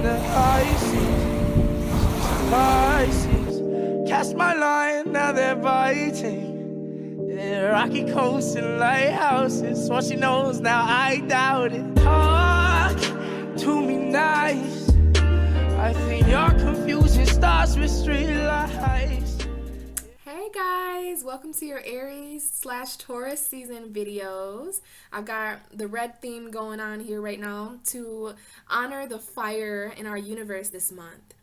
the high seas. Pisces, cast my line, now they're biting. Yeah, rocky coasts and lighthouses. What she knows now, I doubt it. Talk to me nice. I think your confusion starts with street lights. Hey guys, welcome to your Aries/Taurus season videos. I've got the red theme going on here right now to honor the fire in our universe this month.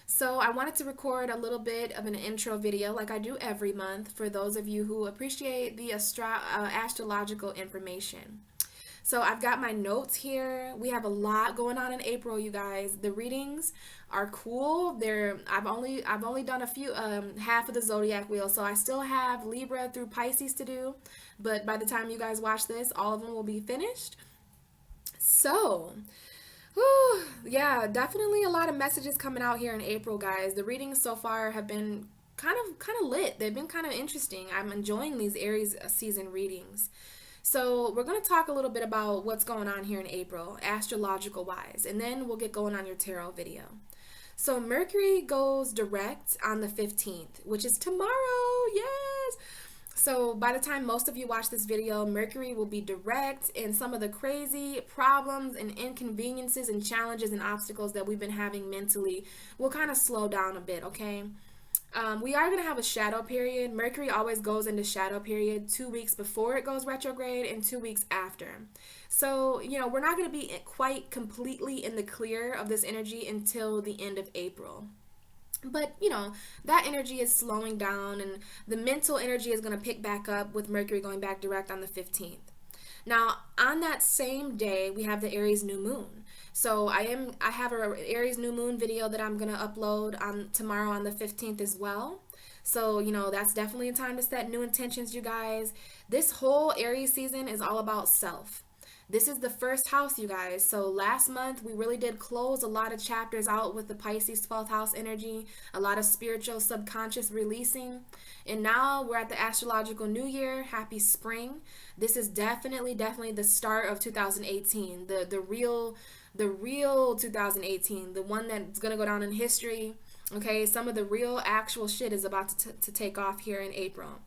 So I wanted to record a little bit of an intro video like I do every month for those of you who appreciate the astrological information. So I've got my notes here. We have a lot going on in April, you guys. The readings are cool. I've only done a few half of the zodiac wheel, so I still have Libra through Pisces to do, but by the time you guys watch this, all of them will be finished. So, yeah, definitely a lot of messages coming out here in April, guys. The readings so far have been kind of lit. They've been kind of interesting. I'm enjoying these Aries season readings. So we're going to talk a little bit about what's going on here in April, astrological wise, and then we'll get going on your tarot video. So Mercury goes direct on the 15th, which is tomorrow. Yes. So by the time most of you watch this video, Mercury will be direct, and some of the crazy problems and inconveniences and challenges and obstacles that we've been having mentally will kind of slow down a bit, okay? We are going to have a shadow period. Mercury always goes into shadow period 2 weeks before it goes retrograde and 2 weeks after. So, we're not going to be quite completely in the clear of this energy until the end of April. But, that energy is slowing down, and the mental energy is going to pick back up with Mercury going back direct on the 15th. Now, on that same day, we have the Aries new moon. So I have a Aries new moon video that I'm going to upload on tomorrow on the 15th as well. So, that's definitely a time to set new intentions, you guys. This whole Aries season is all about self. This is the first house, you guys. So last month, we really did close a lot of chapters out with the Pisces 12th house energy, a lot of spiritual subconscious releasing. And now we're at the astrological new year. Happy spring. This is definitely the start of 2018, the real 2018, the one that's going to go down in history. Okay, some of the real actual shit is about to take off here in April.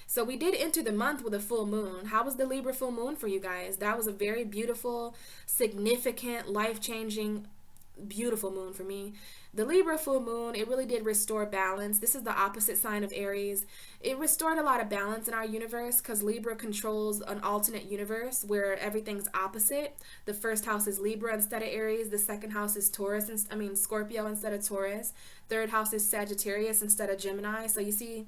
So we did enter the month with a full moon. How was the Libra full moon for you guys? That was a very beautiful, significant, life-changing, beautiful moon for me. The Libra full moon, it really did restore balance. This is the opposite sign of Aries. It restored a lot of balance in our universe because Libra controls an alternate universe where everything's opposite. The first house is Libra instead of Aries. The second house is Scorpio instead of Taurus. Third house is Sagittarius instead of Gemini. So you see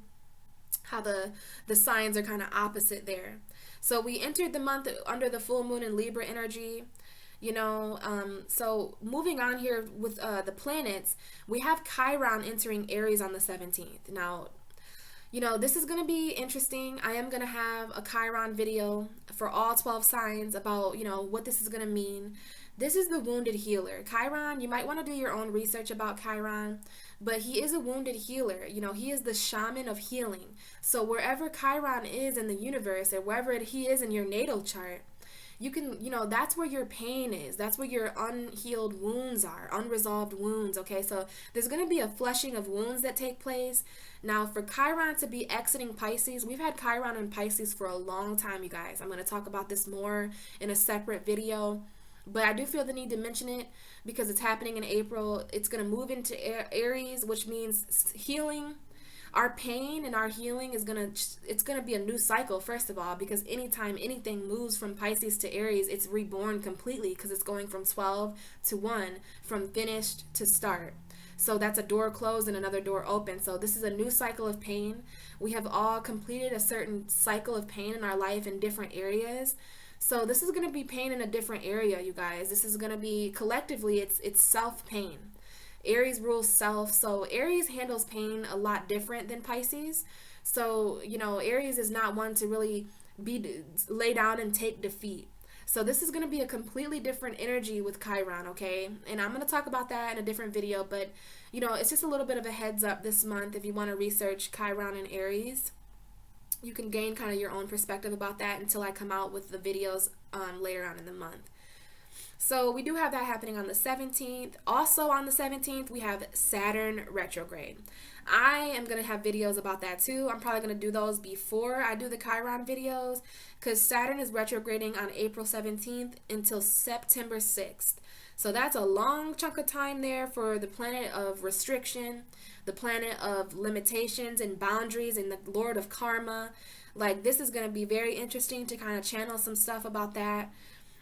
how the signs are kind of opposite there. So we entered the month under the full moon in Libra energy. So moving on here with the planets, we have Chiron entering Aries on the 17th. Now, this is going to be interesting. I am going to have a Chiron video for all 12 signs about, what this is going to mean. This is the wounded healer. Chiron, you might want to do your own research about Chiron, but he is a wounded healer. He is the shaman of healing. So wherever Chiron is in the universe, or wherever he is in your natal chart, you can, that's where your pain is. That's where your unhealed wounds are, unresolved wounds, okay? So there's going to be a flushing of wounds that take place. Now, for Chiron to be exiting Pisces, we've had Chiron in Pisces for a long time, you guys. I'm going to talk about this more in a separate video, but I do feel the need to mention it because it's happening in April. It's going to move into Aries, which means healing. Our pain and our healing is it's gonna be a new cycle, first of all, because anytime anything moves from Pisces to Aries, it's reborn completely because it's going from 12 to 1, from finished to start. So that's a door closed and another door open. So this is a new cycle of pain. We have all completed a certain cycle of pain in our life in different areas. So this is going to be pain in a different area, you guys. This is going to be, collectively, it's self-pain. Aries rules self, so Aries handles pain a lot different than Pisces. So, Aries is not one to really lay down and take defeat. So this is going to be a completely different energy with Chiron, okay? And I'm going to talk about that in a different video, but, it's just a little bit of a heads up this month if you want to research Chiron and Aries. You can gain kind of your own perspective about that until I come out with the videos later on in the month. So we do have that happening on the 17th. Also on the 17th, we have Saturn retrograde. I am going to have videos about that too. I'm probably going to do those before I do the Chiron videos, because Saturn is retrograding on April 17th until September 6th. So that's a long chunk of time there for the planet of restriction, the planet of limitations and boundaries, and the Lord of Karma. Like, this is going to be very interesting to kind of channel some stuff about that.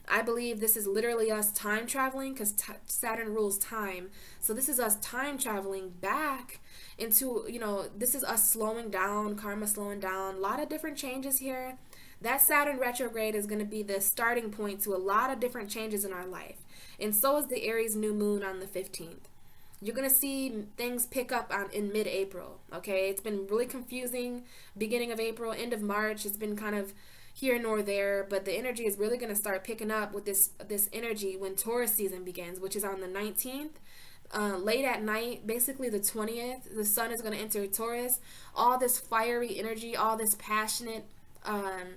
I believe this is literally us time traveling, because Saturn rules time. So this is us time traveling back into, you know, this is us slowing down, karma slowing down, a lot of different changes here. That Saturn retrograde is going to be the starting point to a lot of different changes in our life. And so is the Aries new moon on the 15th. You're going to see things pick up in mid-April, okay? It's been really confusing beginning of April, end of March. It's been kind of here nor there, but the energy is really going to start picking up with this energy when Taurus season begins, which is on the 19th. Late at night, basically the 20th, the sun is going to enter Taurus. All this fiery energy, all this passionate, on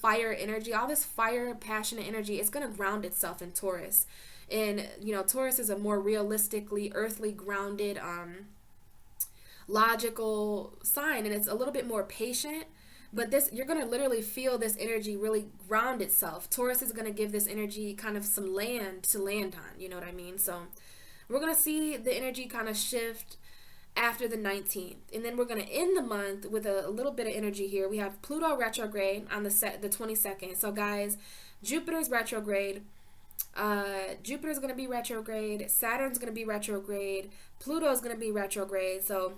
fire energy, all this fire, passionate energy, it's going to ground itself in Taurus. And, you know, Taurus is a more realistically, earthly grounded, logical sign, and it's a little bit more patient. But this, you're going to literally feel this energy really ground itself. Taurus is going to give this energy kind of some land to land on, you know what I mean? So we're going to see the energy kind of shift after the 19th. And then we're going to end the month with a little bit of energy here. We have Pluto retrograde on the 22nd. So guys, Jupiter's retrograde. Jupiter's going to be retrograde. Saturn's going to be retrograde. Pluto's going to be retrograde. So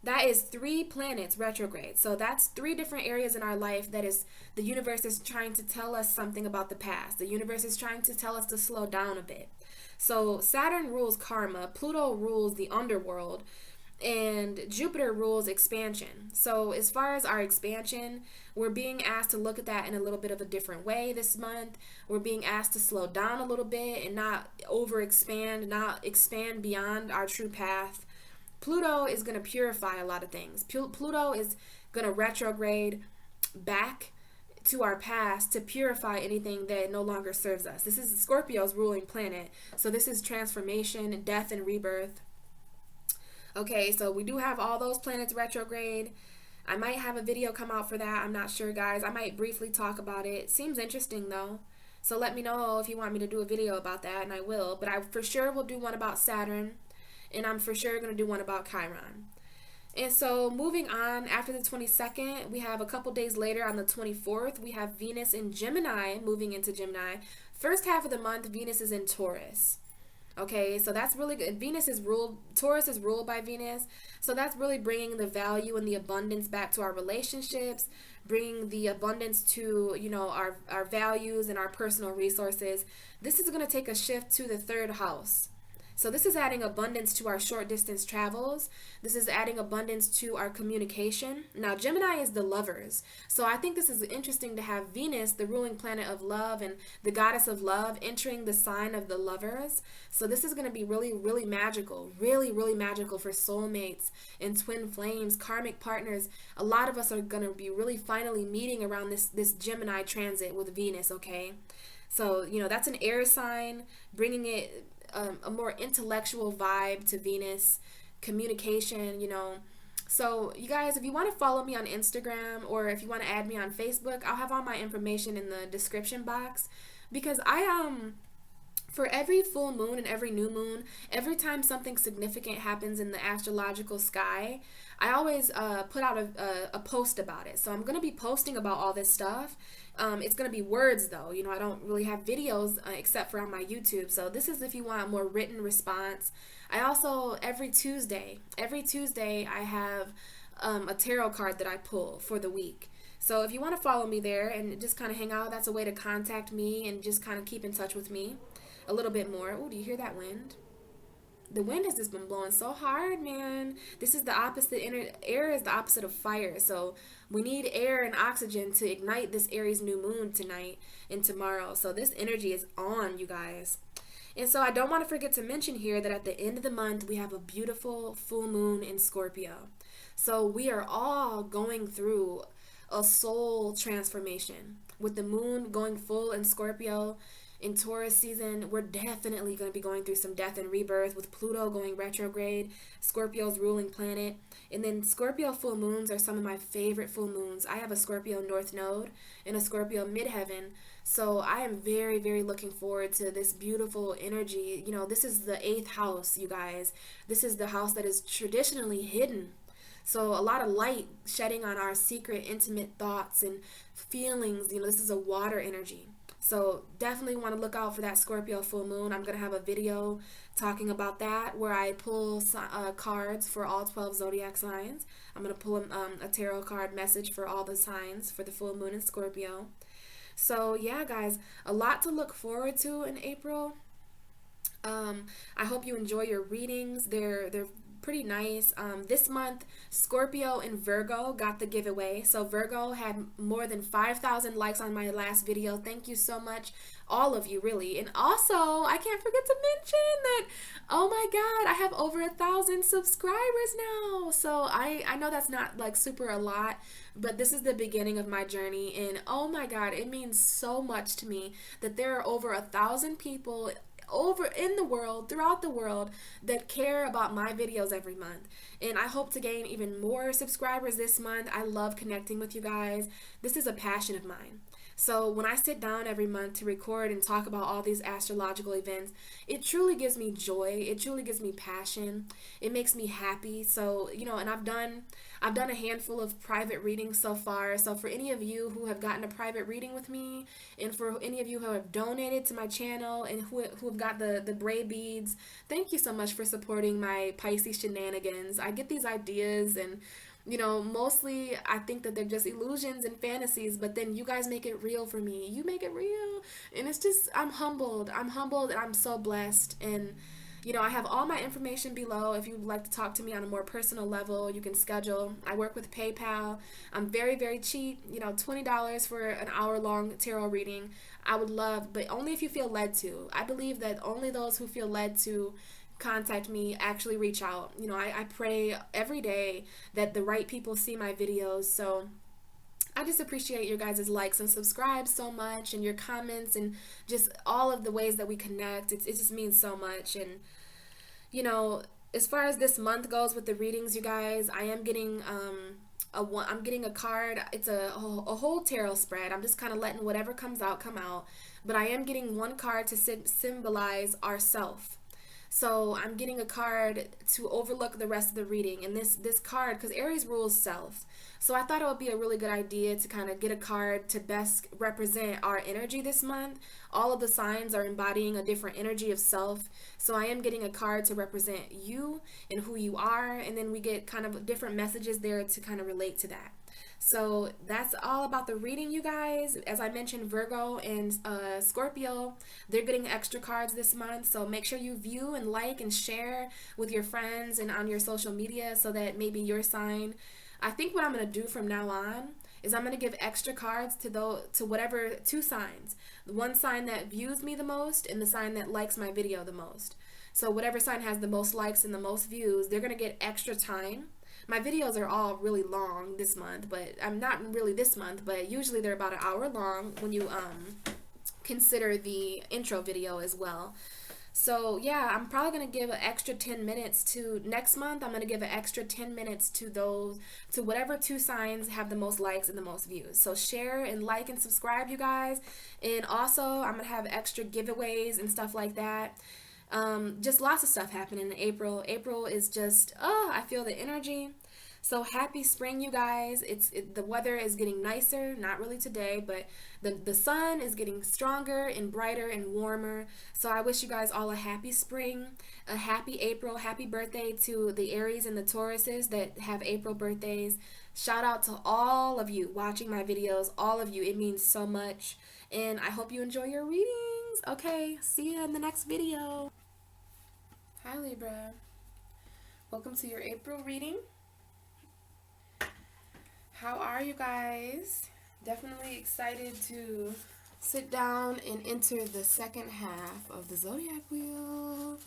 that is 3 planets retrograde. So that's 3 different areas in our life that is, the universe is trying to tell us something about the past. The universe is trying to tell us to slow down a bit. So Saturn rules karma, Pluto rules the underworld, and Jupiter rules expansion. So as far as our expansion, we're being asked to look at that in a little bit of a different way this month. We're being asked to slow down a little bit and not overexpand, not expand beyond our true path. Pluto is going to purify a lot of things. Pluto is going to retrograde back to our past to purify anything that no longer serves us. This is Scorpio's ruling planet. So this is transformation, death, and rebirth. Okay, so we do have all those planets retrograde. I might have a video come out for that. I'm not sure, guys. I might briefly talk about it. Seems interesting, though. So let me know if you want me to do a video about that, and I will. But I for sure will do one about Saturn, and I'm for sure going to do one about Chiron. And so moving on, after the 22nd, we have a couple days later on the 24th, we have Venus in Gemini, moving into Gemini. First half of the month, Venus is in Taurus. Okay, so that's really good. Taurus is ruled by Venus. So that's really bringing the value and the abundance back to our relationships, bringing the abundance to, you know, our values and our personal resources. This is going to take a shift to the 3rd house. So this is adding abundance to our short distance travels. This is adding abundance to our communication. Now, Gemini is the lovers. So I think this is interesting to have Venus, the ruling planet of love and the goddess of love, entering the sign of the lovers. So this is going to be really, really magical, really, really magical for soulmates and twin flames, karmic partners. A lot of us are going to be really finally meeting around this Gemini transit with Venus, okay? So, you know, that's an air sign, bringing it a more intellectual vibe to Venus, communication, you know. So you guys, if you want to follow me on Instagram or if you want to add me on Facebook, I'll have all my information in the description box, because for every full moon and every new moon, every time something significant happens in the astrological sky, I always put out a post about it. So I'm going to be posting about all this stuff. It's going to be words, though. You know, I don't really have videos except for on my YouTube. So this is if you want a more written response. I also, every Tuesday, I have a tarot card that I pull for the week. So if you want to follow me there and just kind of hang out, that's a way to contact me and just kind of keep in touch with me a little bit more. Oh, do you hear that wind? The wind has just been blowing so hard, man. This is the opposite. Air is the opposite of fire. So we need air and oxygen to ignite this Aries new moon tonight and tomorrow. So this energy is on, you guys. And so I don't want to forget to mention here that at the end of the month, we have a beautiful full moon in Scorpio. So we are all going through a soul transformation. With the moon going full in Scorpio in Taurus season, we're definitely going to be going through some death and rebirth with Pluto going retrograde, Scorpio's ruling planet. And then Scorpio full moons are some of my favorite full moons. I have a Scorpio North Node and a Scorpio Midheaven. So I am very, very looking forward to this beautiful energy. You know, this is the 8th house, you guys. This is the house that is traditionally hidden. So a lot of light shedding on our secret, intimate thoughts and feelings. You know, this is a water energy. So definitely want to look out for that Scorpio full moon. I'm going to have a video talking about that where I pull cards for all 12 zodiac signs. I'm going to pull a tarot card message for all the signs for the full moon in Scorpio. So yeah, guys, a lot to look forward to in April. I hope you enjoy your readings. They're pretty nice. This month, Scorpio and Virgo got the giveaway. So Virgo had more than 5,000 likes on my last video. Thank you so much, all of you, really. And also, I can't forget to mention that, oh my God, I have over 1,000 subscribers now. So I know that's not like super a lot, but this is the beginning of my journey. And oh my God, it means so much to me that there are over 1,000 people over in the world, throughout the world, that care about my videos every month. And I hope to gain even more subscribers this month. I love connecting with you guys. This is a passion of mine. So when I sit down every month to record and talk about all these astrological events, it truly gives me joy. It truly gives me passion. It makes me happy. So, you know, and I've done a handful of private readings so far. So for any of you who have gotten a private reading with me, and for any of you who have donated to my channel and who have got the braid beads, thank you so much for supporting my Pisces shenanigans. I get these ideas and, you know, mostly I think that they're just illusions and fantasies, but then you guys make it real for me. You make it real. And it's just, I'm humbled and I'm so blessed. And, you know, I have all my information below. If you'd like to talk to me on a more personal level, you can schedule. I work with PayPal. I'm very, very cheap. You know, $20 for an hour-long tarot reading. I would love, but only if you feel led to. I believe that only those who feel led to contact me actually reach out. You know, I pray every day that the right people see my videos. So I just appreciate your guys' likes and subscribes so much, and your comments, and just all of the ways that we connect. It just means so much. And, you know, as far as this month goes with the readings, you guys, I am getting I'm getting a card. It's a whole tarot spread. I'm just kind of letting whatever comes out come out. But I am getting one card to symbolize ourself. So I'm getting a card to overlook the rest of the reading. And this card, because Aries rules self. So I thought it would be a really good idea to kind of get a card to best represent our energy this month. All of the signs are embodying a different energy of self. So I am getting a card to represent you and who you are. And then we get kind of different messages there to kind of relate to that. So that's all about the reading, you guys. As I mentioned, Virgo and Scorpio, they're getting extra cards this month. So make sure you view and like and share with your friends and on your social media so that maybe your sign. I think what I'm going to do from now on is I'm going to give extra cards to whatever two signs. The one sign that views me the most and the sign that likes my video the most. So whatever sign has the most likes and the most views, they're going to get extra time. My videos are all really long this month, but I'm not really this month, but usually they're about an hour long when you consider the intro video as well. So yeah, I'm probably going to give an extra 10 minutes to next month. I'm going to give an extra 10 minutes to whatever two signs have the most likes and the most views. So share and like and subscribe, you guys. And also I'm going to have extra giveaways and stuff like that. Just lots of stuff happening in April. April is just, I feel the energy. So happy spring, you guys. The weather is getting nicer, not really today, but the sun is getting stronger and brighter and warmer. So I wish you guys all a happy spring, a happy April. Happy birthday to the Aries and the Tauruses that have April birthdays. Shout out to all of you watching my videos, all of you. It means so much. And I hope you enjoy your readings. Okay, see you in the next video. Hi Libra. Welcome to your April reading. How are you guys? Definitely excited to sit down and enter the second half of the zodiac wheel.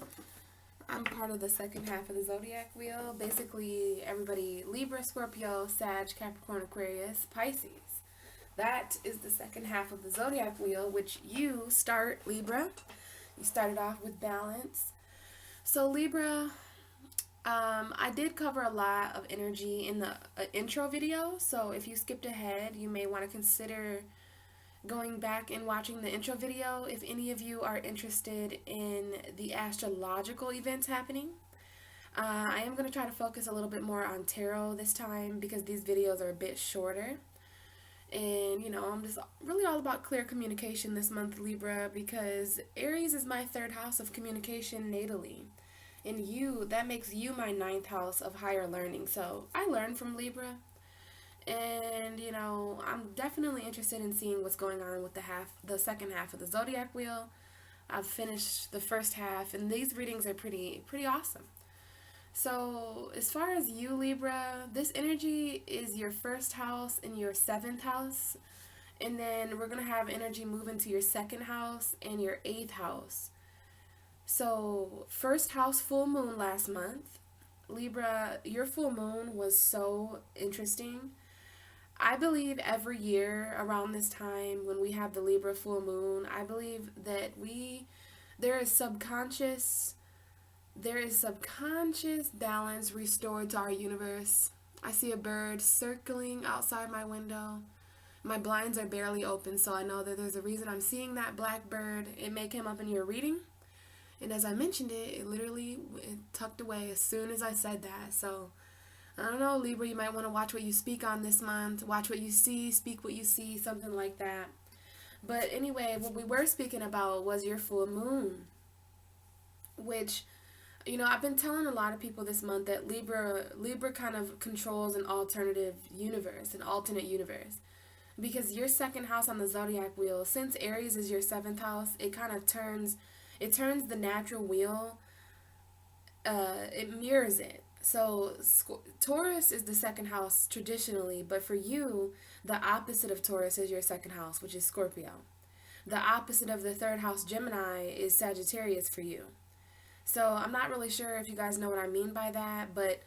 I'm part of the second half of the zodiac wheel. Basically, everybody Libra, Scorpio, Sag, Capricorn, Aquarius, Pisces. That is the second half of the zodiac wheel, which you start, Libra. You started off with balance. So Libra, I did cover a lot of energy in the intro video. So if you skipped ahead, you may want to consider going back and watching the intro video if any of you are interested in the astrological events happening. I am going to try to focus a little bit more on tarot this time because these videos are a bit shorter. And, you know, I'm just really all about clear communication this month, Libra, because Aries is my third house of communication natally. And that makes you my ninth house of higher learning. So I learn from Libra. And, you know, I'm definitely interested in seeing what's going on with the second half of the zodiac wheel. I've finished the first half, and these readings are pretty awesome. So as far as you, Libra, this energy is your first house and your seventh house. And then we're going to have energy move into your second house and your eighth house. So first house full moon last month. Libra, your full moon was so interesting. I believe every year around this time when we have the Libra full moon, I believe that there is subconscious balance restored to our universe. I see a bird circling outside my window. My blinds are barely open, so I know that there's a reason I'm seeing that black bird. It may come up in your reading. And as I mentioned it tucked away as soon as I said that. So, I don't know, Libra, you might want to watch what you speak on this month. Watch what you see, speak what you see, something like that. But anyway, what we were speaking about was your full moon, which, you know, I've been telling a lot of people this month that Libra kind of controls an alternate universe. Because your second house on the zodiac wheel, since Aries is your seventh house, it kind of turns the natural wheel, it mirrors it. So Taurus is the second house traditionally, but for you, the opposite of Taurus is your second house, which is Scorpio. The opposite of the third house, Gemini, is Sagittarius for you. So I'm not really sure if you guys know what I mean by that, but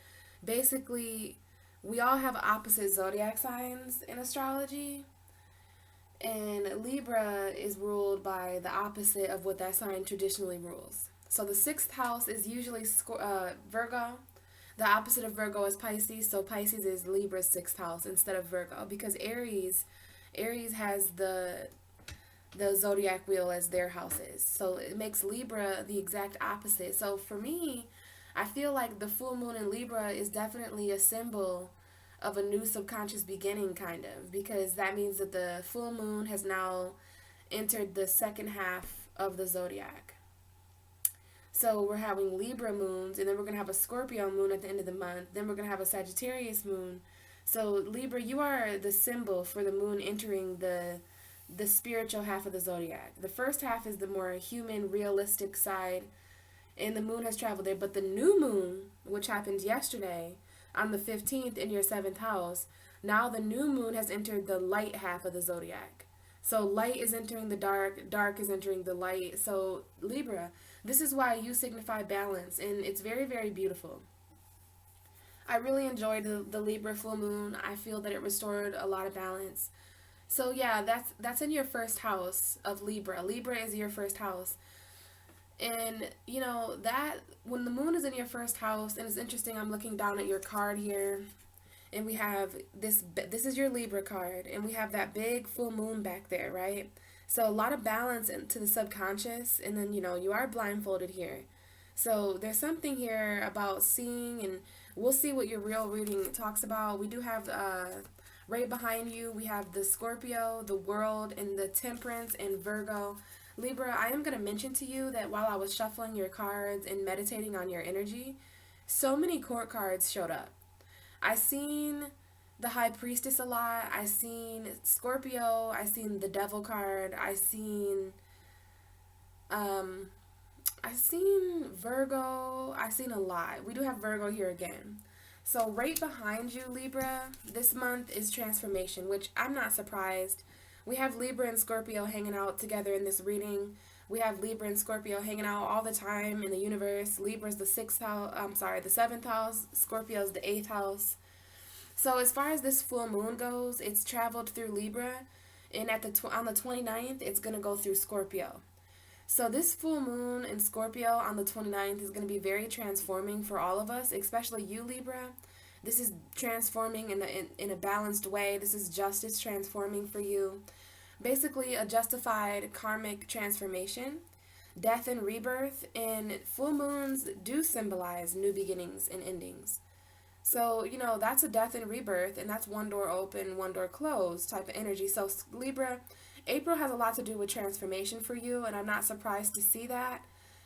basically we all have opposite zodiac signs in astrology, and Libra is ruled by the opposite of what that sign traditionally rules. So the sixth house is usually Virgo. The opposite of Virgo is Pisces, so Pisces is Libra's sixth house instead of Virgo, because Aries has the zodiac wheel as their houses. So it makes Libra the exact opposite. So for me, I feel like the full moon in Libra is definitely a symbol of a new subconscious beginning, kind of, because that means that the full moon has now entered the second half of the zodiac. So we're having Libra moons, and then we're going to have a Scorpio moon at the end of the month. Then we're going to have a Sagittarius moon. So Libra, you are the symbol for the moon entering the spiritual half of the zodiac. The first half is the more human, realistic side, and the moon has traveled there. But the new moon, which happened yesterday on the 15th in your seventh house, now the new moon has entered the light half of the zodiac. So light is entering the dark, dark is entering the light. So Libra, this is why you signify balance, and it's very, very beautiful. I really enjoyed the Libra full moon. I feel that it restored a lot of balance. So yeah, that's in your first house of Libra. Libra is your first house. And, you know, that when the moon is in your first house, and it's interesting, I'm looking down at your card here, and we have this is your Libra card, and we have that big full moon back there, right? So a lot of balance into the subconscious, and then, you know, you are blindfolded here. So there's something here about seeing, and we'll see what your real reading talks about. We do have, right behind you, we have the Scorpio, the World, and the Temperance, and Virgo. Libra, I am going to mention to you that while I was shuffling your cards and meditating on your energy, so many court cards showed up. I seen the High Priestess a lot. I seen Scorpio. I seen the Devil card. I seen Virgo. I seen a lot. We do have Virgo here again. So right behind you, Libra, this month is transformation, which I'm not surprised. We have Libra and Scorpio hanging out together in this reading, We have Libra and Scorpio hanging out all the time in the universe. Libra's the 6th house, the 7th house. Scorpio's the 8th house. So as far as this full moon goes, it's traveled through Libra, and on the 29th, it's going to go through Scorpio. So this full moon in Scorpio on the 29th is going to be very transforming for all of us, especially you, Libra. This is transforming in a balanced way. This is justice transforming for you. Basically, a justified karmic transformation, death and rebirth, and full moons do symbolize new beginnings and endings. So, that's a death and rebirth, and that's one door open, one door closed type of energy. So, Libra, April has a lot to do with transformation for you, and I'm not surprised to see that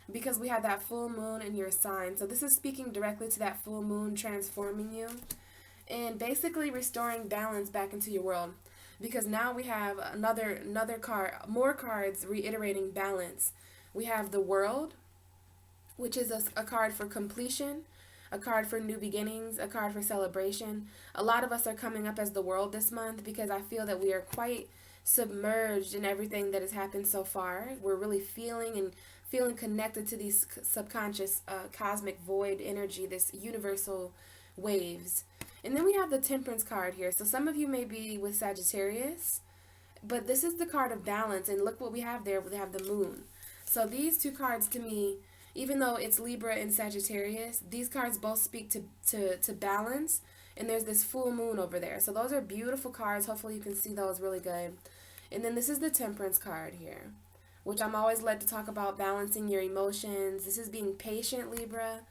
because we have that full moon in your sign. So, this is speaking directly to that full moon transforming you and basically restoring balance back into your world. Because now we have another card, more cards reiterating balance. We have the World, which is a card for completion, a card for new beginnings, a card for celebration. A lot of us are coming up as the World this month because I feel that we are quite submerged in everything that has happened so far. We're really feeling connected to these subconscious cosmic void energy, this universal waves. And then we have the Temperance card here. So some of you may be with Sagittarius, but this is the card of balance. And look what we have there. We have the Moon. So these two cards to me, even though it's Libra and Sagittarius, these cards both speak to balance. And there's this full moon over there. So those are beautiful cards. Hopefully you can see those really good. And then this is the Temperance card here, which I'm always led to talk about balancing your emotions. This is being patient, Libra.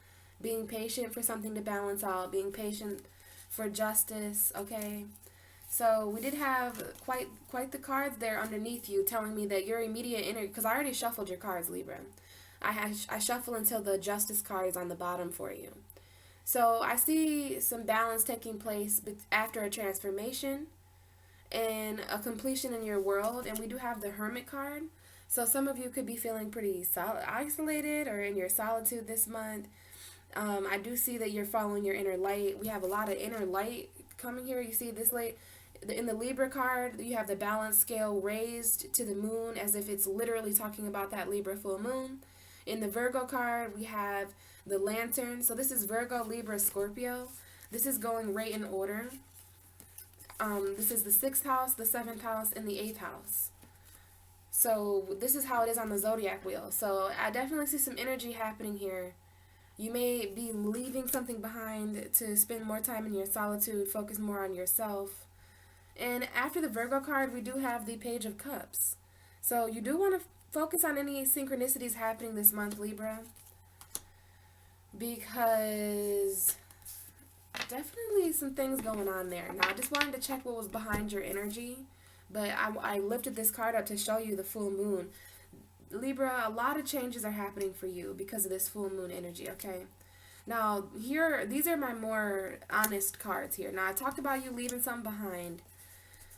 Being patient for something to balance out. Being patient for justice, okay? So we did have quite the cards there underneath you telling me that your immediate energy, because I already shuffled your cards, Libra. I shuffle until the Justice card is on the bottom for you. So I see some balance taking place after a transformation and a completion in your world. And we do have the Hermit card. So some of you could be feeling pretty isolated or in your solitude this month. I do see that you're following your inner light. We have a lot of inner light coming here. You see this light in the Libra card, you have the balance scale raised to the moon as if it's literally talking about that Libra full moon. In the Virgo card, we have the Lantern. So this is Virgo, Libra, Scorpio. This is going right in order. This is the 6th house, the 7th house, and the 8th house. So this is how it is on the zodiac wheel. So I definitely see some energy happening here. You may be leaving something behind to spend more time in your solitude, focus more on yourself. And after the Virgo card, we do have the Page of Cups. So you do want to focus on any synchronicities happening this month, Libra. Because definitely some things going on there. Now, I just wanted to check what was behind your energy. But I lifted this card up to show you the full moon. Libra, a lot of changes are happening for you because of this full moon energy, okay? Now, these are my more honest cards here. Now, I talked about you leaving something behind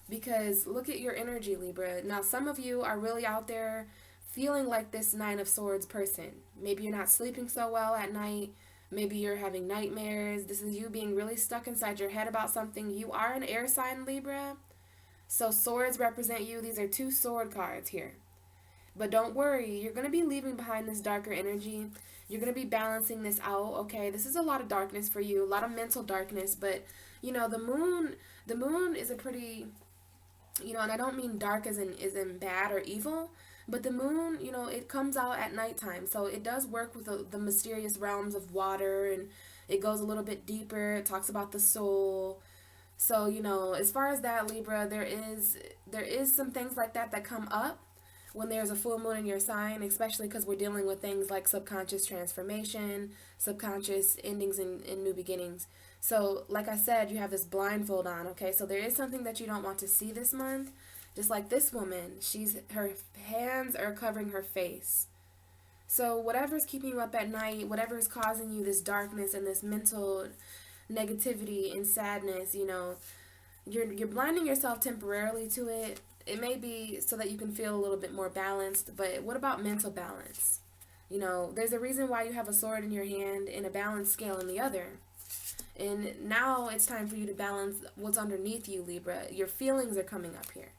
because look at your energy, Libra. Now, some of you are really out there feeling like this 9 of Swords person. Maybe you're not sleeping so well at night. Maybe you're having nightmares. This is you being really stuck inside your head about something. You are an air sign, Libra. So swords represent you. These are 2 sword cards here. But don't worry, you're going to be leaving behind this darker energy. You're going to be balancing this out, okay? This is a lot of darkness for you, a lot of mental darkness. But, the moon is a pretty, and I don't mean dark as in bad or evil. But the moon, it comes out at nighttime. So it does work with the mysterious realms of water. And it goes a little bit deeper. It talks about the soul. So, as far as that, Libra, there is some things like that come up when there's a full moon in your sign, especially because we're dealing with things like subconscious transformation, subconscious endings and new beginnings. So, like I said, you have this blindfold on, okay? So there is something that you don't want to see this month. Just like this woman, her hands are covering her face. So whatever's keeping you up at night, whatever is causing you this darkness and this mental negativity and sadness, you're blinding yourself temporarily to it. It may be so that you can feel a little bit more balanced, but what about mental balance? There's a reason why you have a sword in your hand and a balance scale in the other. And now it's time for you to balance what's underneath you, Libra. Your feelings are coming up here.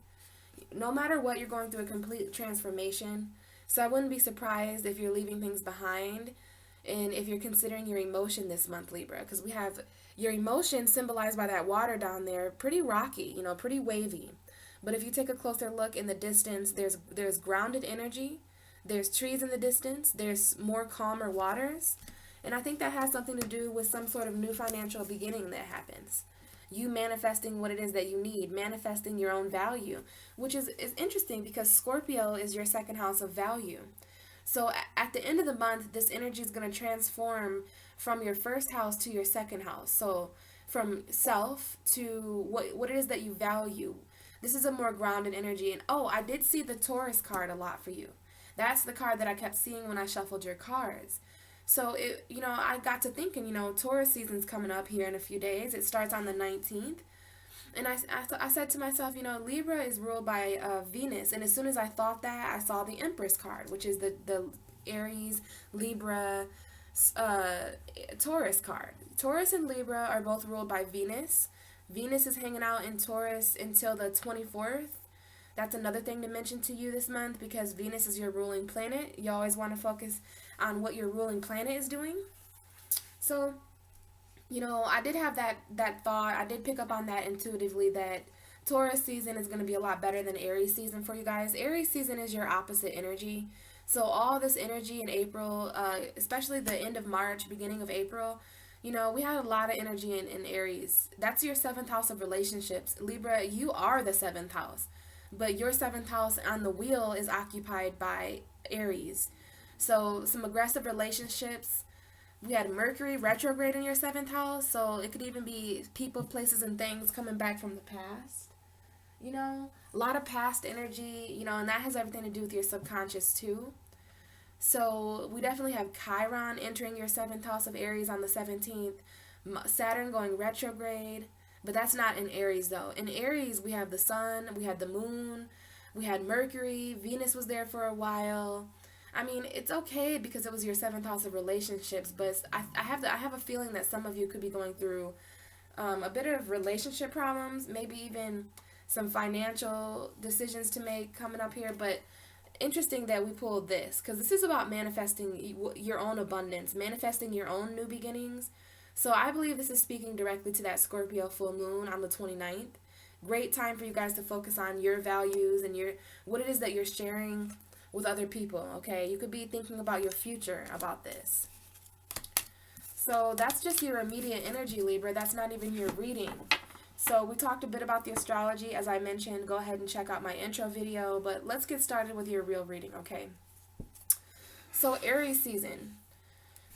No matter what, you're going through a complete transformation. So I wouldn't be surprised if you're leaving things behind, and if you're considering your emotion this month, Libra, because we have your emotion symbolized by that water down there, pretty rocky, you know, pretty wavy. But if you take a closer look in the distance, there's grounded energy, there's trees in the distance, there's more calmer waters, and I think that has something to do with some sort of new financial beginning that happens. You manifesting what it is that you need, manifesting your own value, which is interesting because Scorpio is your second house of value. So at the end of the month, this energy is going to transform from your first house to your second house. So from self to what it is that you value. This is a more grounded energy. And oh, I did see the Taurus card a lot for you. That's the card that I kept seeing when I shuffled your cards. So, I got to thinking, Taurus season's coming up here in a few days. It starts on the 19th. And I said to myself, Libra is ruled by Venus. And as soon as I thought that, I saw the Empress card, which is the Aries, Libra, Taurus card. Taurus and Libra are both ruled by Venus. Venus is hanging out in Taurus until the 24th. That's another thing to mention to you this month, because Venus is your ruling planet. You always want to focus on what your ruling planet is doing. So, I did have that thought. I did pick up on that intuitively, that Taurus season is going to be a lot better than Aries season for you guys. Aries season is your opposite energy. So all this energy in April, especially the end of March, beginning of April, we had a lot of energy in Aries. That's your 7th house of relationships. Libra, you are the 7th house. But your 7th house on the wheel is occupied by Aries. So some aggressive relationships. We had Mercury retrograde in your 7th house. So it could even be people, places, and things coming back from the past. A lot of past energy, and that has everything to do with your subconscious too. So we definitely have Chiron entering your 7th house of Aries on the 17th. Saturn going retrograde. But that's not in Aries though. In Aries, we have the sun, we had the moon, we had Mercury, Venus was there for a while. I mean, it's okay because it was your 7th house of relationships, but I have a feeling that some of you could be going through a bit of relationship problems, maybe even some financial decisions to make coming up here. But interesting that we pulled this, because this is about manifesting your own abundance, manifesting your own new beginnings. So I believe this is speaking directly to that Scorpio full moon on the 29th. Great time for you guys to focus on your values and what it is that you're sharing with other people, okay? You could be thinking about your future about this. So that's just your immediate energy, Libra. That's not even your reading. So we talked a bit about the astrology. As I mentioned, go ahead and check out my intro video. But let's get started with your real reading, okay? So Aries season.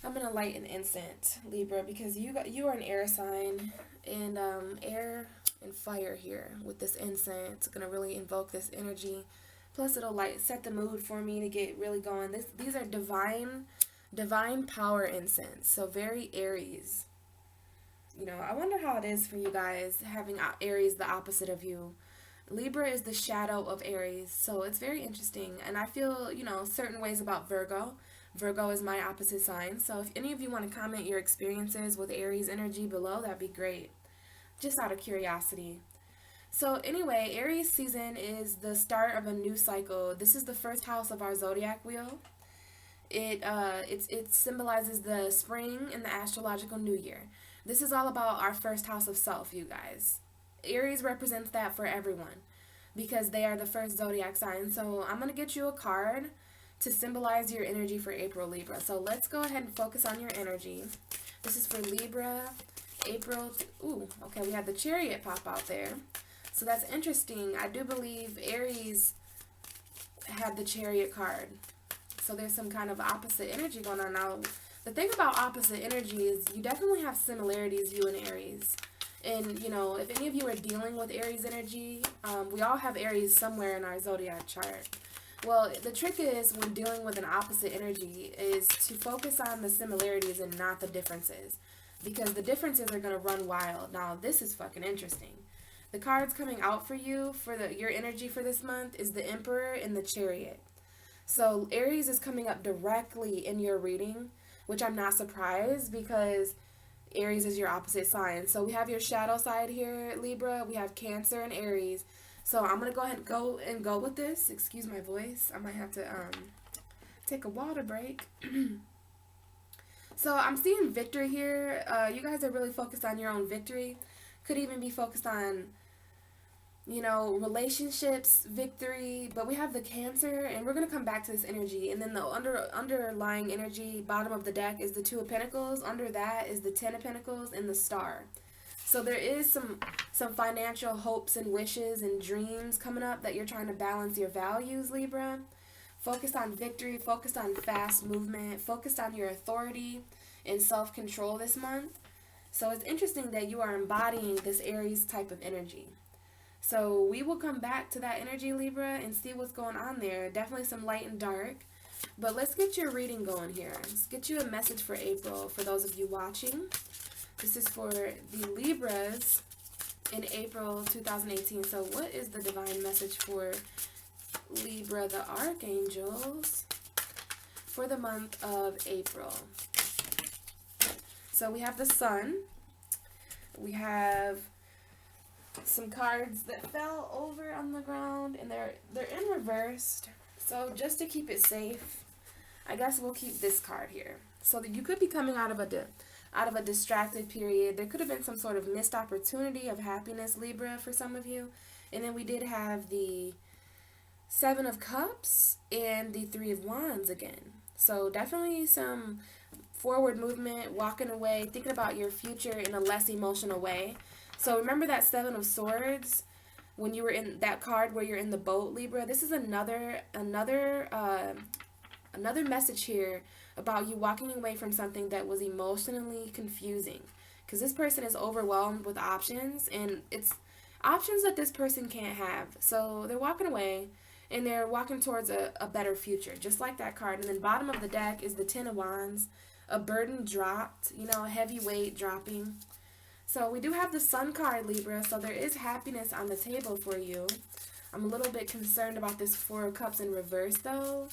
I'm going to light an incense, Libra, because you are an air sign, and air and fire here with this incense. It's going to really invoke this energy. Plus, it'll set the mood for me to get really going. These are divine power incense, so very Aries. I wonder how it is for you guys having Aries the opposite of you. Libra is the shadow of Aries, so it's very interesting. And I feel, certain ways about Virgo. Virgo is my opposite sign, so if any of you want to comment your experiences with Aries energy below, that'd be great, just out of curiosity. So anyway, Aries season is the start of a new cycle. This is the first house of our zodiac wheel. It symbolizes the spring and the astrological new year. This is all about our first house of self, you guys. Aries represents that for everyone because they are the first zodiac sign. So I'm going to get you a card to symbolize your energy for April, Libra. So let's go ahead and focus on your energy. This is for Libra, April. Okay, we have the Chariot pop out there. So that's interesting. I do believe Aries had the Chariot card. So there's some kind of opposite energy going on. Now, the thing about opposite energy is you definitely have similarities, you and Aries. And, if any of you are dealing with Aries energy, we all have Aries somewhere in our zodiac chart. Well, the trick is when dealing with an opposite energy is to focus on the similarities and not the differences, because the differences are going to run wild. Now, this is fucking interesting. The cards coming out for you for your energy for this month is the Emperor and the Chariot. So Aries is coming up directly in your reading, which I'm not surprised because Aries is your opposite sign. So we have your shadow side here, Libra. We have Cancer and Aries. So I'm going to go ahead and go with this. Excuse my voice. I might have to take a water break. So I'm seeing victory here. You guys are really focused on your own victory. Could even be focused on, you know, relationships, victory. But we have the Cancer, and we're going to come back to this energy. And then the underlying energy, bottom of the deck, is the Two of Pentacles. Under that is the Ten of Pentacles and the Star. So there is some financial hopes and wishes and dreams coming up that you're trying to balance your values, Libra. Focused on victory, focused on fast movement, focused on your authority and self-control this month. So it's interesting that you are embodying this Aries type of energy. So we will come back to that energy, Libra, and see what's going on there. Definitely some light and dark. But let's get your reading going here. Let's get you a message for April for those of you watching. This is for the Libras in April 2018. So what is the divine message for Libra, the archangels, for the month of April? So we have the Sun. We have some cards that fell over on the ground, and they're in reversed. So just to keep it safe, I guess we'll keep this card here. So that you could be coming out of a distracted period. There could have been some sort of missed opportunity of happiness, Libra, for some of you. And then we did have the Seven of Cups and the Three of Wands again. So definitely some forward movement, walking away, thinking about your future in a less emotional way. So remember that Seven of Swords when you were in that card where you're in the boat, Libra. This is another message here about you walking away from something that was emotionally confusing, because this person is overwhelmed with options, and it's options that this person can't have. So they're walking away, and they're walking towards a better future, just like that card. And then bottom of the deck is the Ten of Wands, a burden dropped, you know, a heavy weight dropping. So we do have the Sun card, Libra, so there is happiness on the table for you. I'm a little bit concerned about this Four of Cups in reverse, though.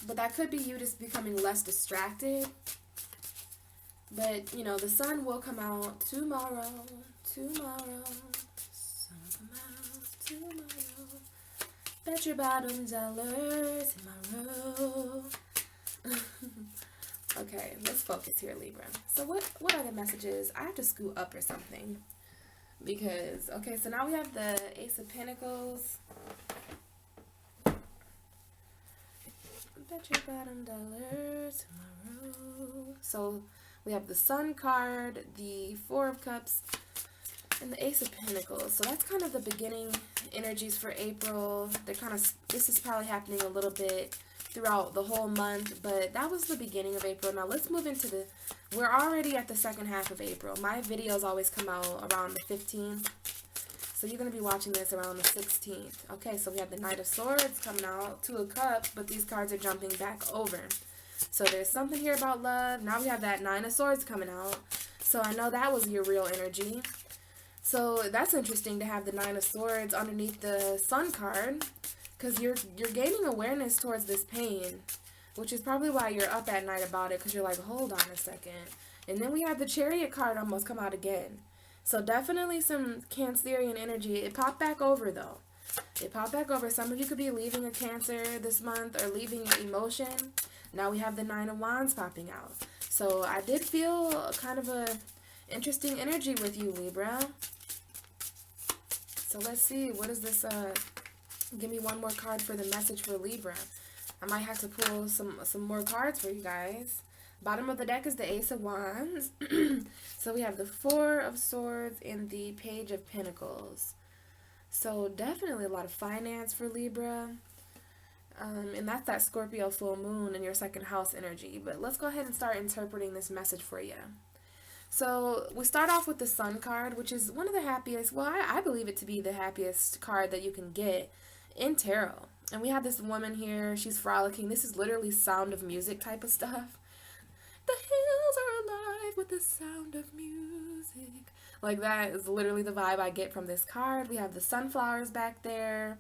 But that could be you just becoming less distracted. But, you know, the Sun will come out tomorrow. Sun will come out tomorrow. Bet your bottom dollars in my row. Okay, let's focus here, Libra. So what are the messages? I have to scoot up or something. Because, okay, so now we have the Ace of Pentacles. Bet your bottom dollar tomorrow. So we have the Sun card, the Four of Cups, and the Ace of Pentacles. So that's kind of the beginning energies for April. This is probably happening a little bit throughout the whole month, but that was the beginning of April. Now let's move into we're already at the second half of April. My videos always come out around the 15th. So you're going to be watching this around the 16th. Okay, so we have the Knight of Swords coming out, Two of Cups, but these cards are jumping back over. So there's something here about love. Now we have that Nine of Swords coming out. So I know that was your real energy. So that's interesting to have the Nine of Swords underneath the Sun card, because you're gaining awareness towards this pain, which is probably why you're up at night about it, because you're like, hold on a second. And then we have the Chariot card almost come out again. So definitely some Cancerian energy. It popped back over, though. It popped back over. Some of you could be leaving a Cancer this month or leaving emotion. Now we have the Nine of Wands popping out. So I did feel kind of a interesting energy with you, Libra. So let's see. What is this? Give me one more card for the message for Libra. I might have to pull some more cards for you guys. Bottom of the deck is the Ace of Wands. So we have the Four of Swords and the Page of Pentacles. So definitely a lot of finance for Libra. And that's that Scorpio full moon in your second house energy. But let's go ahead and start interpreting this message for you. So we start off with the Sun card, which is one of the happiest, well, I believe it to be the happiest card that you can get in tarot. And we have this woman here. She's frolicking. This is literally Sound of Music type of stuff. The hills are alive with the sound of music. Like, that is literally the vibe I get from this card. We have the sunflowers back there.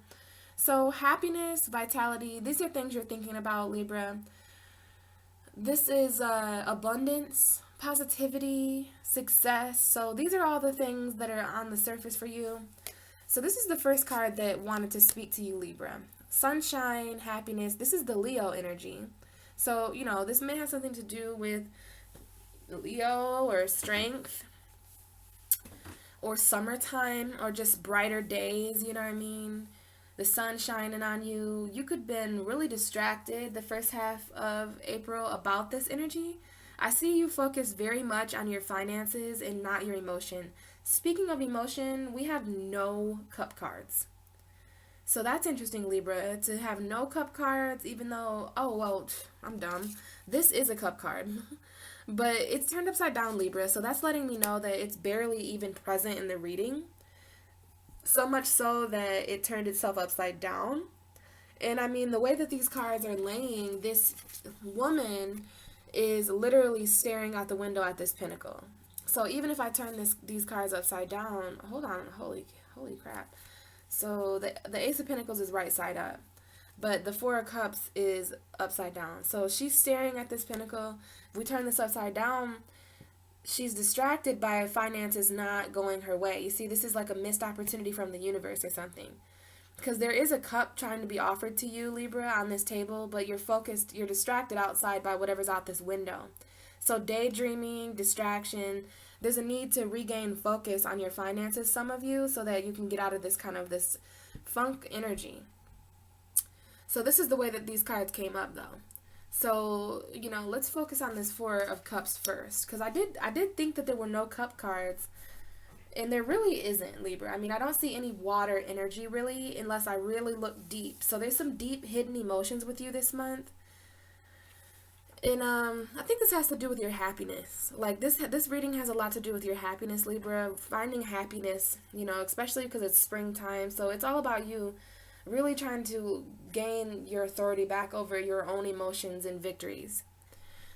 So happiness, vitality, these are things you're thinking about, Libra. This is abundance, positivity, success. So these are all the things that are on the surface for you. So this is the first card that wanted to speak to you, Libra. sunshine, happiness. This is the Leo energy. So, this may have something to do with Leo or strength or summertime or just brighter days, you know what I mean? The sun shining on you. You could have been really distracted the first half of April about this energy. I see you focus very much on your finances and not your emotion. Speaking of emotion, we have no cup cards. So that's interesting, Libra, to have no cup cards, even though, oh, well, I'm dumb. This is a cup card. But it's turned upside down, Libra, so that's letting me know that it's barely even present in the reading. So much so that it turned itself upside down. And I mean, the way that these cards are laying, this woman is literally staring out the window at this pinnacle. So even if I turn these cards upside down, hold on, holy crap. So the Ace of Pentacles is right side up, but the Four of Cups is upside down. So she's staring at this pinnacle. If we turn this upside down, she's distracted by finances not going her way. You see, this is like a missed opportunity from the universe or something. Because there is a cup trying to be offered to you, Libra, on this table, but you're focused, you're distracted outside by whatever's out this window. So daydreaming, distraction, there's a need to regain focus on your finances, some of you, so that you can get out of this kind of this funk energy. So this is the way that these cards came up, though. So, let's focus on this Four of Cups first, because I did think that there were no cup cards, and there really isn't, Libra. I mean, I don't see any water energy, really, unless I really look deep. So there's some deep hidden emotions with you this month. And I think this has to do with your happiness. Like, this reading has a lot to do with your happiness, Libra. Finding happiness, especially because it's springtime. So it's all about you really trying to gain your authority back over your own emotions and victories.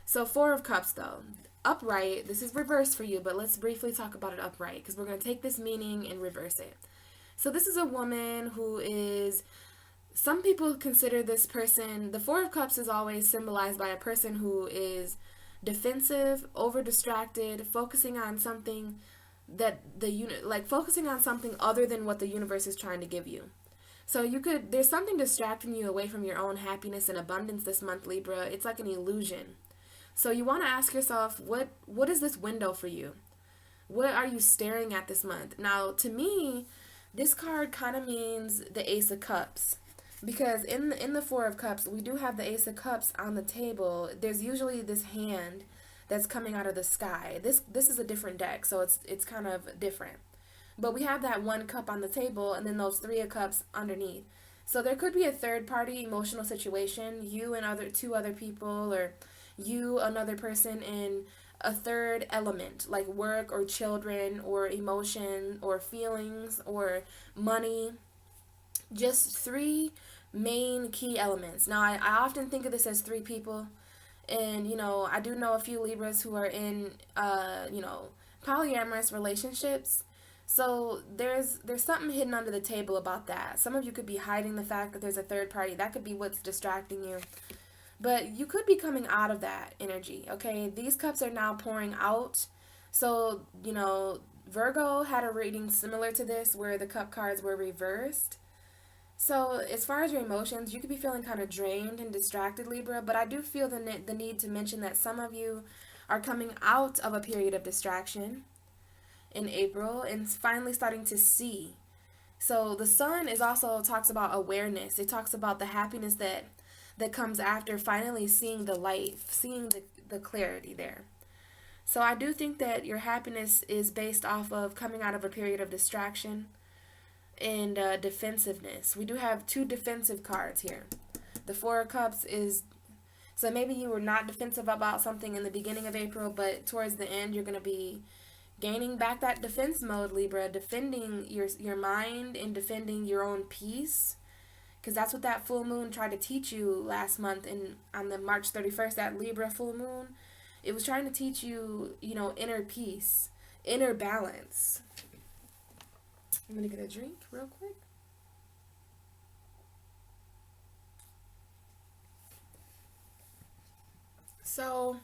So Four of Cups, though. Upright, this is reversed for you, but let's briefly talk about it upright, because we're going to take this meaning and reverse it. So this is a woman who is... Some people consider this person, the Four of Cups is always symbolized by a person who is defensive, over-distracted, focusing on something that focusing on something other than what the universe is trying to give you. So there's something distracting you away from your own happiness and abundance this month, Libra. It's like an illusion. So you want to ask yourself, what is this window for you? What are you staring at this month? Now, to me, this card kind of means the Ace of Cups. Because in the Four of Cups, we do have the Ace of Cups on the table. There's usually this hand that's coming out of the sky. This is a different deck, so it's kind of different. But we have that one cup on the table, and then those Three of Cups underneath. So there could be a third-party emotional situation, you and two other people, or you, another person, in a third element, like work or children or emotion or feelings or money. Just three main key elements. Now, I often think of this as three people, and, I do know a few Libras who are in, polyamorous relationships. So there's something hidden under the table about that. Some of you could be hiding the fact that there's a third party. That could be what's distracting you. But you could be coming out of that energy, okay? These cups are now pouring out. So, Virgo had a reading similar to this where the cup cards were reversed. So as far as your emotions, you could be feeling kind of drained and distracted, Libra, but I do feel the need to mention that some of you are coming out of a period of distraction in April and finally starting to see. So the sun is also talks about awareness. It talks about the happiness that comes after finally seeing the light, seeing the clarity there. So I do think that your happiness is based off of coming out of a period of distraction and defensiveness. We do have two defensive cards here. The Four of Cups is, so maybe you were not defensive about something in the beginning of April, but towards the end you're going to be gaining back that defense mode, Libra, defending your mind and defending your own peace, because that's what that full moon tried to teach you last month on the March 31st, that Libra full moon. It was trying to teach you, inner peace, inner balance. I'm going to get a drink real quick. So,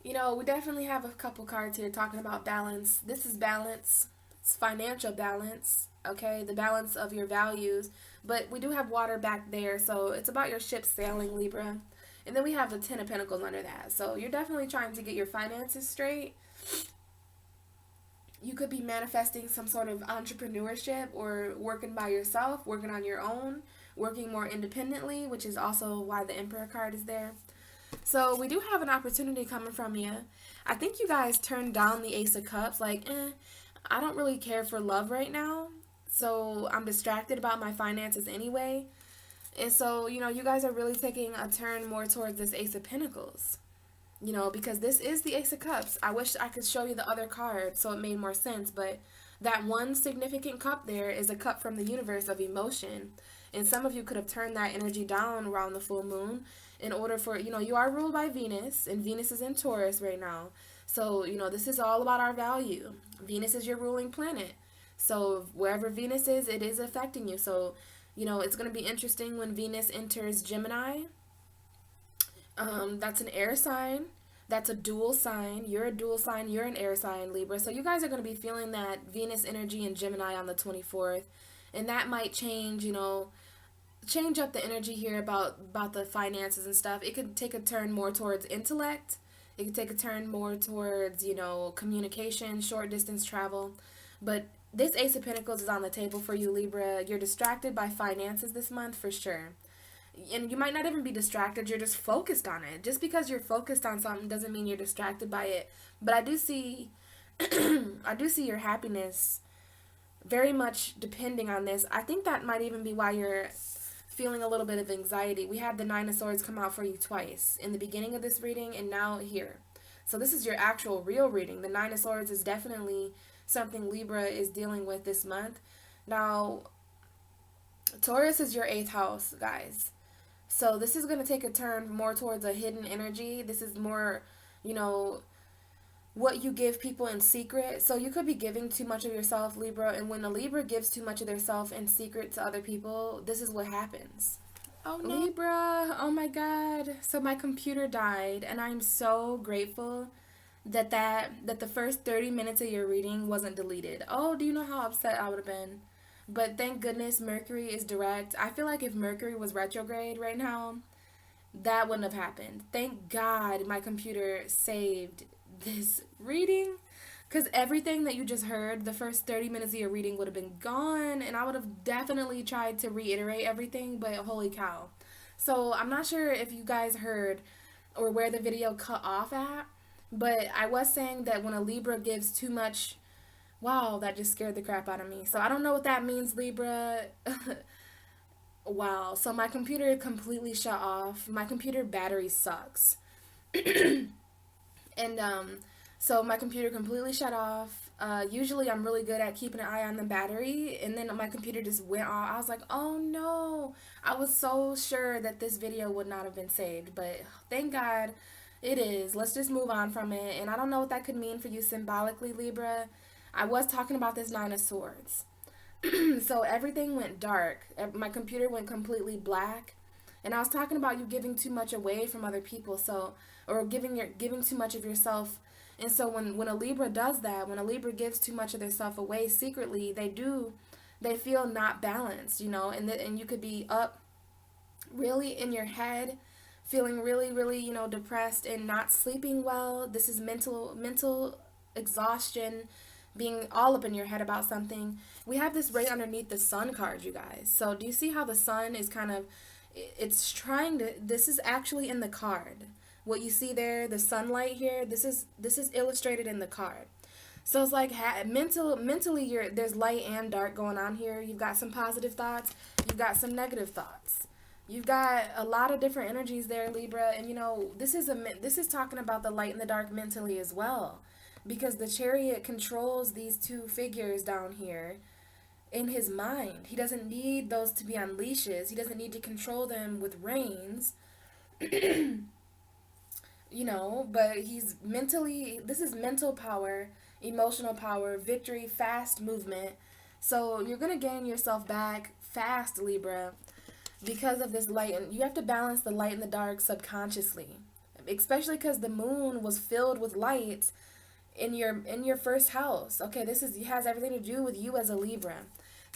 we definitely have a couple cards here talking about balance. This is balance. financial balance, okay, the balance of your values. But we do have water back there, so it's about your ship sailing, Libra. And then we have the Ten of Pentacles under that. So you're definitely trying to get your finances straight. You could be manifesting some sort of entrepreneurship or working by yourself, working on your own, working more independently, which is also why the Emperor card is there. So we do have an opportunity coming from you. I think you guys turned down the Ace of Cups, like, I don't really care for love right now, so I'm distracted about my finances anyway. And so, you know, you guys are really taking a turn more towards this Ace of Pentacles. You know, because this is the Ace of Cups. I wish I could show you the other card so it made more sense, but that one significant cup there is a cup from the universe of emotion. And some of you could have turned that energy down around the full moon in order for, you know, you are ruled by Venus, and Venus is in Taurus right now. So, you know, this is all about our value. Venus is your ruling planet. So wherever Venus is, it is affecting you. So, you know, it's going to be interesting when Venus enters Gemini. That's an air sign. That's a dual sign. You're a dual sign. You're an air sign, Libra. So you guys are going to be feeling that Venus energy in Gemini on the 24th. And that might change, you know, change up the energy here about the finances and stuff. It could take a turn more towards intellect. It could take a turn more towards, you know, communication, short distance travel. But this Ace of Pentacles is on the table for you, Libra. You're distracted by finances this month for sure. And you might not even be distracted, you're just focused on it. Just because you're focused on something doesn't mean you're distracted by it. But I do see I do see your happiness very much depending on this. I think that might even be why you're feeling a little bit of anxiety. We had the Nine of Swords come out for you twice, in the beginning of this reading and now here. So this is your actual real reading. The Nine of Swords is definitely something Libra is dealing with this month. Now, Taurus is your 8th house, guys. So this is going to take a turn more towards a hidden energy. This is more, you know, what you give people in secret. So you could be giving too much of yourself, Libra. And when a Libra gives too much of their self in secret to other people, this is what happens. Oh, no. Libra, oh my God. So my computer died. And I'm so grateful that the first 30 minutes of your reading wasn't deleted. Oh, do you know how upset I would have been? But thank goodness Mercury is direct. I feel like if Mercury was retrograde right now, that wouldn't have happened. Thank God my computer saved this reading, because everything that you just heard, the first 30 minutes of your reading would have been gone, and I would have definitely tried to reiterate everything, but holy cow. So I'm not sure if you guys heard or where the video cut off at, but I was saying that when a Libra gives too much. Wow, that just scared the crap out of me. So I don't know what that means, Libra. Wow. So my computer completely shut off. My computer battery sucks. And so my computer completely shut off. Usually I'm really good at keeping an eye on the battery. And then my computer just went off. I was like, oh no. I was so sure that this video would not have been saved. But thank God it is. Let's just move on from it. And I don't know what that could mean for you symbolically, Libra. I was talking about this Nine of Swords. So everything went dark. My computer went completely black. And I was talking about you giving too much away from other people. So, or giving too much of yourself. And so when a Libra does that, when a Libra gives too much of their self away secretly, they feel not balanced, you know, and you could be up really in your head, feeling really, really, you know, depressed and not sleeping well. This is mental exhaustion, being all up in your head about something. We have this right underneath the Sun card, you guys. So do you see how the Sun is kind of, it's trying to, this is actually in the card. What you see there, the sunlight here, this is illustrated in the card. So it's like mentally there's light and dark going on here. You've got some positive thoughts, you've got some negative thoughts. You've got a lot of different energies there, Libra, and you know, this is talking about the light and the dark mentally as well. Because the Chariot controls these two figures down here in his mind. He doesn't need those to be on leashes. He doesn't need to control them with reins. You know, but this is mental power, emotional power, victory, fast movement. So you're going to gain yourself back fast, Libra, because of this light. And you have to balance the light and the dark subconsciously, especially because the moon was filled with light. in your first house. Okay, has everything to do with you as a Libra.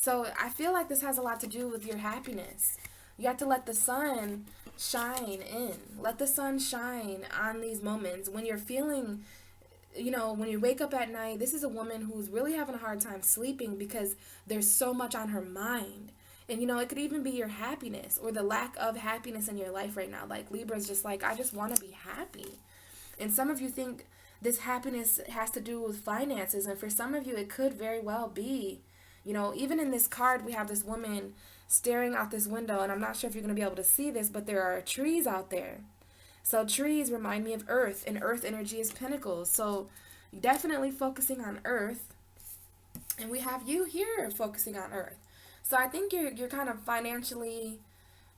So I feel like this has a lot to do with your happiness. You have to let the sun shine in. Let the sun shine on these moments when you're feeling, when you wake up at night. This is a woman who's really having a hard time sleeping because there's so much on her mind. And it could even be your happiness or the lack of happiness in your life right now. Like Libra's just like, I just want to be happy. And some of you think this happiness has to do with finances. And for some of you, it could very well be. Even in this card, we have this woman staring out this window. And I'm not sure if you're going to be able to see this, but there are trees out there. So trees remind me of earth, and earth energy is pentacles. So definitely focusing on earth. And we have you here focusing on earth. So I think you're kind of financially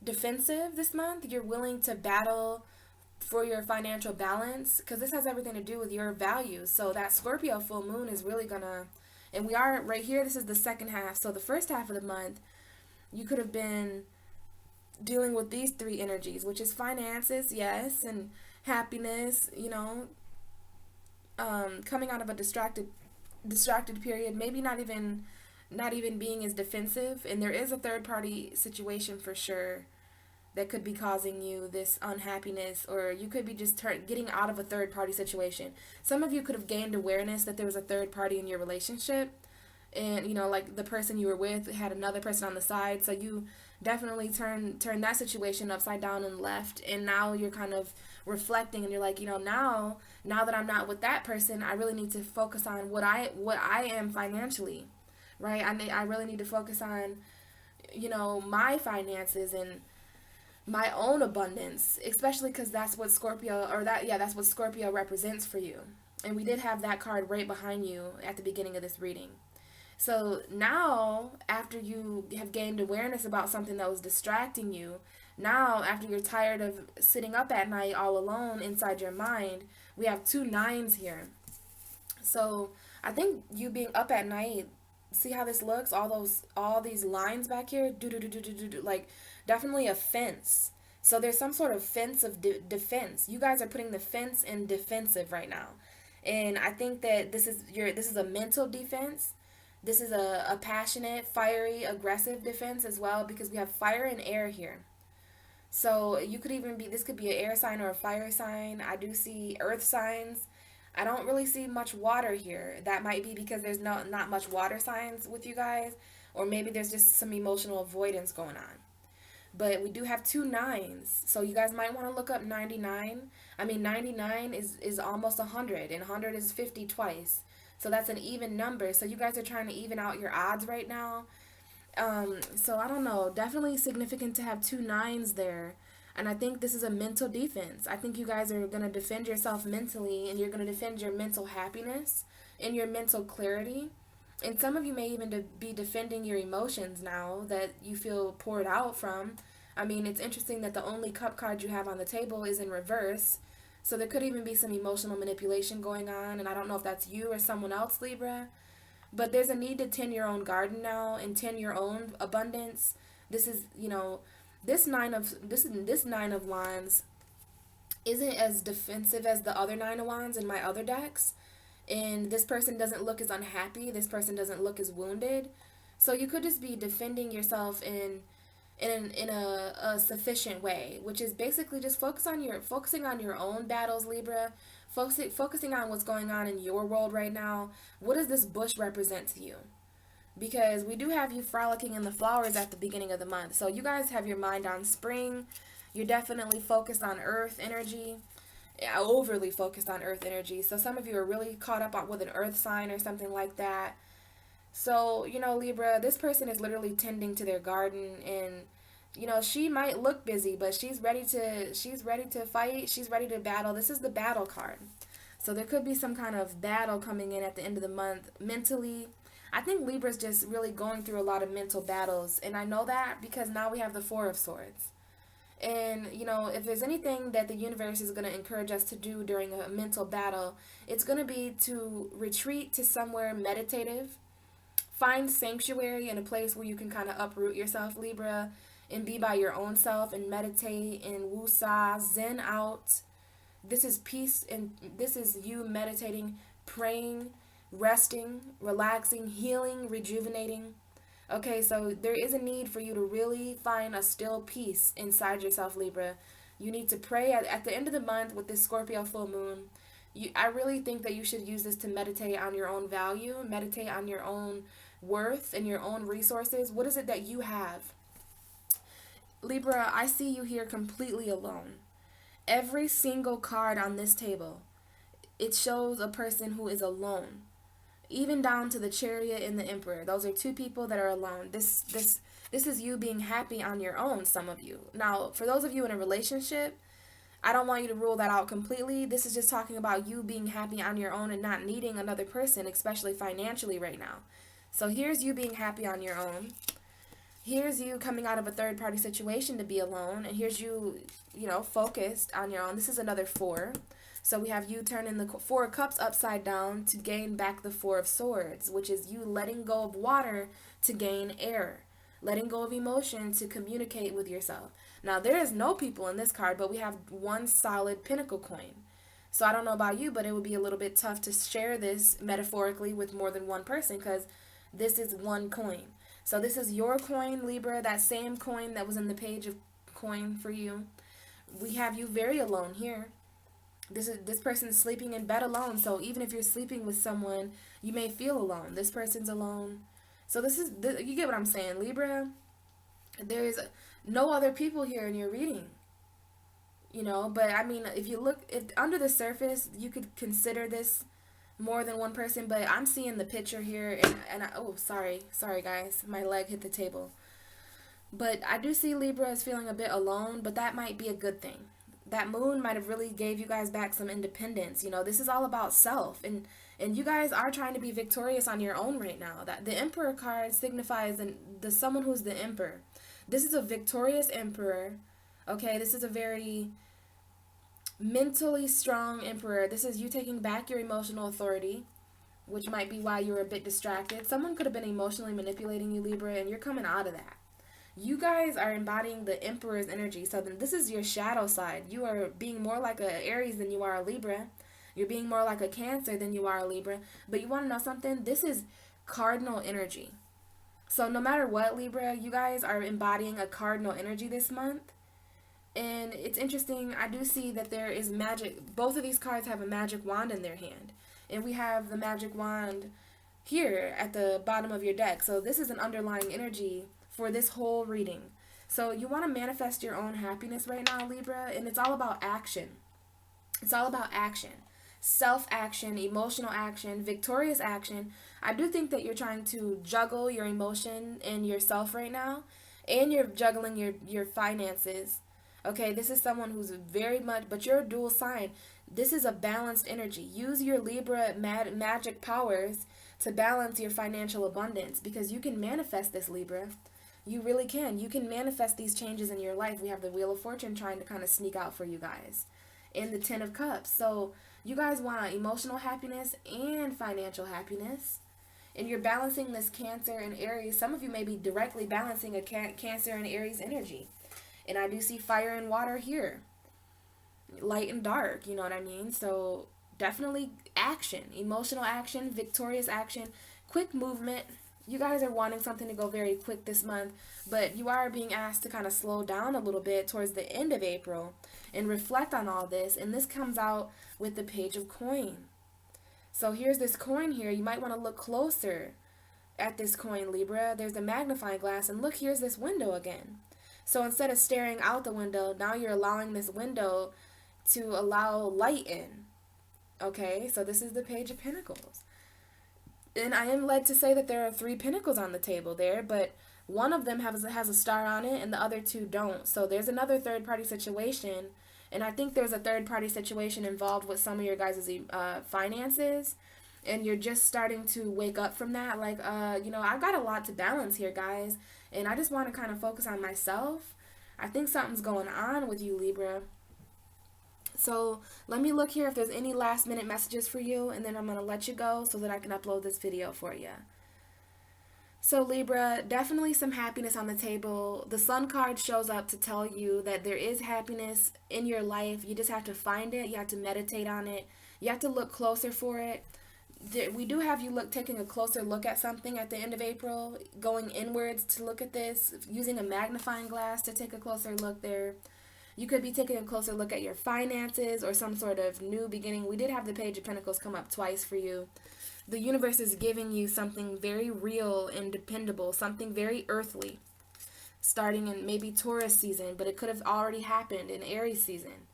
defensive this month. You're willing to battle for your financial balance because this has everything to do with your values. So that Scorpio full moon is really gonna, and we are right here, this is the second half. So the first half of the month, you could have been dealing with these three energies, which is finances, yes, and happiness, coming out of a distracted period, maybe not even being as defensive. And there is a third party situation for sure that could be causing you this unhappiness, or you could be just getting out of a third party situation. Some of you could have gained awareness that there was a third party in your relationship, and like the person you were with had another person on the side, so you definitely turn that situation upside down and left. And now you're kind of reflecting and you're like, now that I'm not with that person, I really need to focus on what I am financially, right? I really need to focus on my finances and my own abundance, especially because that's what Scorpio represents for you. And we did have that card right behind you at the beginning of this reading. So now, after you have gained awareness about something that was distracting you, now after you're tired of sitting up at night all alone inside your mind, we have 2 9s here. So I think you being up at night, see how this looks? All these lines back here, like definitely a fence. So there's some sort of fence of defense. You guys are putting the fence in defensive right now. And I think that this is a mental defense. This is a passionate, fiery, aggressive defense as well, because we have fire and air here. So you could even this could be an air sign or a fire sign. I do see earth signs. I don't really see much water here. That might be because there's not much water signs with you guys, or maybe there's just some emotional avoidance going on. But we do have 2 9s, so you guys might want to look up 99. I mean, 99 is almost 100, and 100 is 50 twice. So that's an even number. So you guys are trying to even out your odds right now. So I don't know. Definitely significant to have 2 9s there. And I think this is a mental defense. I think you guys are going to defend yourself mentally, and you're going to defend your mental happiness and your mental clarity. And some of you may even be defending your emotions now that you feel poured out from. I mean, it's interesting that the only cup card you have on the table is in reverse. So there could even be some emotional manipulation going on, and I don't know if that's you or someone else, Libra. But there's a need to tend your own garden now and tend your own abundance. This is, this nine of wands isn't as defensive as the other 9 of wands in my other decks. And this person doesn't look as unhappy. This person doesn't look as wounded. So you could just be defending yourself in a sufficient way, which is basically just focusing on your own battles, Libra. Focusing on what's going on in your world right now. What does this bush represent to you? Because we do have you frolicking in the flowers at the beginning of the month. So you guys have your mind on spring. You're definitely focused on earth energy. Overly focused on earth energy. So some of you are really caught up with an earth sign or something like that. So, Libra, this person is literally tending to their garden, and she might look busy, but she's ready to fight. She's ready to battle. This is the battle card. So there could be some kind of battle coming in at the end of the month mentally. I think Libra's just really going through a lot of mental battles, and I know that because now we have the 4 of Swords. And, if there's anything that the universe is going to encourage us to do during a mental battle, it's going to be to retreat to somewhere meditative. Find sanctuary in a place where you can kind of uproot yourself, Libra, and be by your own self and meditate and woo-sa, zen out. This is peace, and this is you meditating praying, resting, relaxing, healing, rejuvenating. Okay, so there is a need for you to really find a still peace inside yourself, Libra. You need to pray at the end of the month with this Scorpio full moon. I really think that you should use this to meditate on your own value, meditate on your own worth and your own resources. What is it that you have? Libra, I see you here completely alone. Every single card on this table, it shows a person who is alone. Even down to the Chariot and the Emperor. Those are two people that are alone. This is you being happy on your own, some of you. Now, for those of you in a relationship, I don't want you to rule that out completely. This is just talking about you being happy on your own and not needing another person, especially financially right now. So here's you being happy on your own. Here's you coming out of a third-party situation to be alone. And here's you, focused on your own. This is another 4. So we have you turning the 4 of Cups upside down to gain back the 4 of Swords, which is you letting go of water to gain air. Letting go of emotion to communicate with yourself. Now, there is no people in this card, but we have one solid Pentacle coin. So I don't know about you, but it would be a little bit tough to share this metaphorically with more than one person because this is one coin. So this is your coin, Libra, that same coin that was in the page of coin for you. We have you very alone here. This person's sleeping in bed alone. So even if you're sleeping with someone, you may feel alone. This person's alone. So you get what I'm saying, Libra. There's no other people here in your reading. But I mean, if you look under the surface, you could consider this more than one person, but I'm seeing the picture here oh, sorry guys, my leg hit the table. But I do see Libra as feeling a bit alone, but that might be a good thing. That moon might have really gave you guys back some independence. This is all about self, and you guys are trying to be victorious on your own right now. That the Emperor card signifies the someone who's the Emperor. This is a victorious Emperor. Okay, this is a very mentally strong Emperor. This is you taking back your emotional authority, which might be why you were a bit distracted. Someone could have been emotionally manipulating you, Libra, and you're coming out of that. You guys are embodying the Emperor's energy. So then this is your shadow side. You are being more like a Aries than you are a Libra. You're being more like a Cancer than you are a Libra. But you want to know something? This is cardinal energy. So no matter what, Libra, you guys are embodying a cardinal energy this month. And it's interesting. I do see that there is magic. Both of these cards have a magic wand in their hand. And we have the magic wand here at the bottom of your deck. So this is an underlying energy for this whole reading. So you want to manifest your own happiness right now, Libra, and it's all about action. It's all about action. Self-action, emotional action, victorious action. I do think that you're trying to juggle your emotion and yourself right now, and you're juggling your finances. Okay, this is someone who's very much, but you're a dual sign. This is a balanced energy. Use your Libra magic powers to balance your financial abundance, because you can manifest this, Libra. You really can. You can manifest these changes in your life. We have the Wheel of Fortune trying to kind of sneak out for you guys. And the 10 of Cups. So you guys want emotional happiness and financial happiness. And you're balancing this Cancer and Aries. Some of you may be directly balancing a Cancer and Aries energy. And I do see fire and water here. Light and dark, you know what I mean? So definitely action. Emotional action, victorious action, quick movement. You guys are wanting something to go very quick this month, but you are being asked to kind of slow down a little bit towards the end of April and reflect on all this. And this comes out with the Page of Coin. So here's this coin here. You might want to look closer at this coin, Libra. There's a magnifying glass, and look, here's this window again. So instead of staring out the window, now you're allowing this window to allow light in. Okay, so this is the Page of Pentacles. And I am led to say that there are 3 pentacles on the table there, but one of them has a star on it and the other 2 don't. So there's another third-party situation, and I think there's a third-party situation involved with some of your guys' finances, and you're just starting to wake up from that. Like, I've got a lot to balance here, guys, and I just want to kind of focus on myself. I think something's going on with you, Libra. So let me look here if there's any last minute messages for you, and then I'm going to let you go so that I can upload this video for you. So Libra, definitely some happiness on the table. The Sun card shows up to tell you that there is happiness in your life. You just have to find it. You have to meditate on it. You have to look closer for it. we do have you taking a closer look at something at the end of April, going inwards to look at this, using a magnifying glass to take a closer look there. You could be taking a closer look at your finances or some sort of new beginning. We did have the Page of Pentacles come up twice for you. The universe is giving you something very real and dependable, something very earthly, starting in maybe Taurus season, but it could have already happened in Aries season.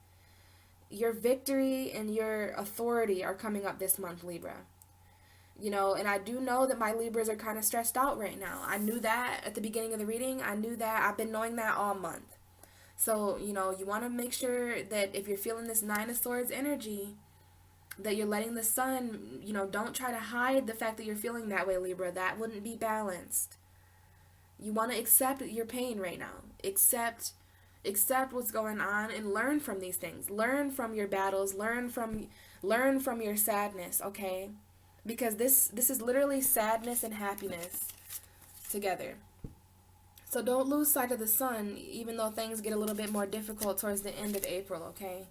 Your victory and your authority are coming up this month, Libra. You know, and I do know that my Libras are kind of stressed out right now. I knew that at the beginning of the reading. I knew that. I've been knowing that all month. So, you know, you want to make sure that if you're feeling this Nine of Swords energy, that you're letting the sun, you know, don't try to hide the fact that you're feeling that way, Libra. That wouldn't be balanced. You want to accept your pain right now. Accept what's going on and learn from these things. Learn from your battles. Learn from your sadness, okay? Because this is literally sadness and happiness together. So don't lose sight of the sun, even though things get a little bit more difficult towards the end of April, okay?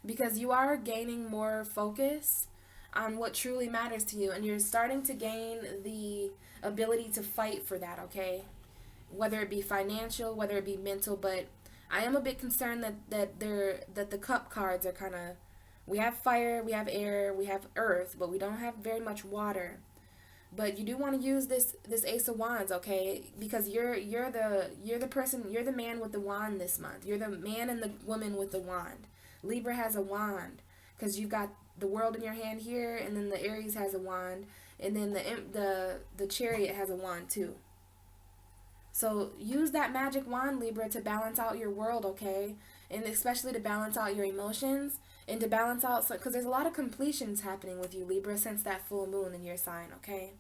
Because you are gaining more focus on what truly matters to you, and you're starting to gain the ability to fight for that, okay? Whether it be financial, whether it be mental, but I am a bit concerned that the cup cards are kind of, we have fire, we have air, we have earth, but we don't have very much water. But you do want to use this Ace of Wands, okay? Because you're the man with the wand this month. You're the man and the woman with the wand. Libra has a wand because you've got the world in your hand here, and then the Aries has a wand, and then the Chariot has a wand too. So use that magic wand, Libra, to balance out your world, okay? And especially to balance out your emotions and to balance out, because there's a lot of completions happening with you, Libra, since that full moon in your sign, okay?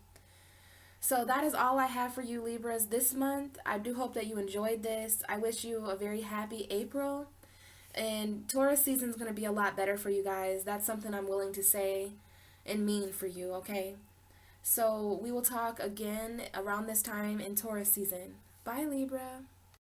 So that is all I have for you, Libras, this month. I do hope that you enjoyed this. I wish you a very happy April. And Taurus season is going to be a lot better for you guys. That's something I'm willing to say and mean for you, okay? So we will talk again around this time in Taurus season. Bye, Libra.